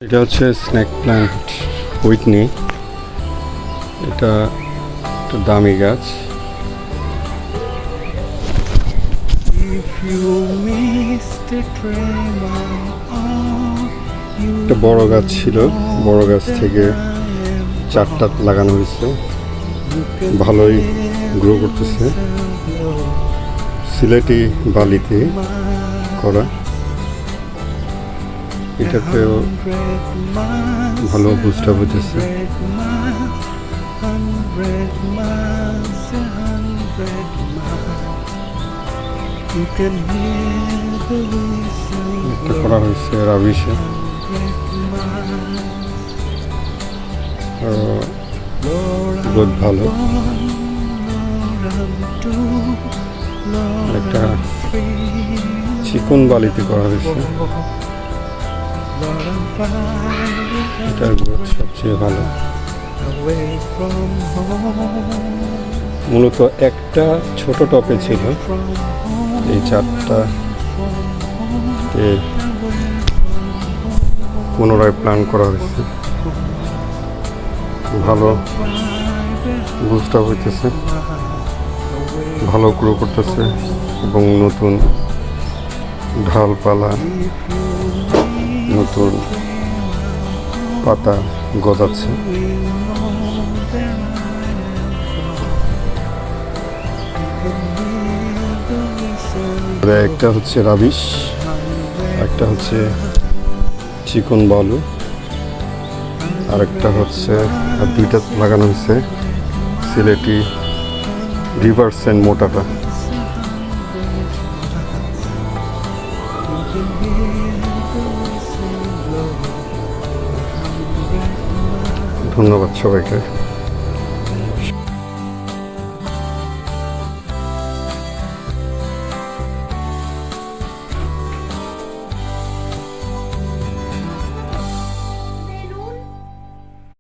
এটা হচ্ছে snake plant Whitney. এটা একটা দামি গাছ। একটা বড় গাছ ছিল, বড় গাছ থেকে চারটা লাগানো হয়েছে, ভালোই গ্রো করতেছে। সিলেটি বালিতে করা, এটাতেও ভালো বুস্ট আপ হইতেছে। এটা করা হয়েছে রাবিশে। গ্রোথ ভালো। একটা চিকন বালিতে করা হয়েছে, এটার গ্রোথ সবচেয়ে ভালো। মূলত একটা ছোট টপে ছিল, এই চারটা পুনরায় প্ল্যান করা হয়েছে। ভালো বুস্ট আপ হইতেছে, ভালো গ্রো করতেছে এবং নতুন ঢালপালা, নতুন পাতা গজাচ্ছে। একটা হচ্ছে রাবিশ, একটা হচ্ছে চিকন বালু, আর একটা হচ্ছে, আর দুইটা লাগানো হয়েছে সিলেটি রিভার্স এন্ড মোটাটা। ধন্যবাদ সবাইকে।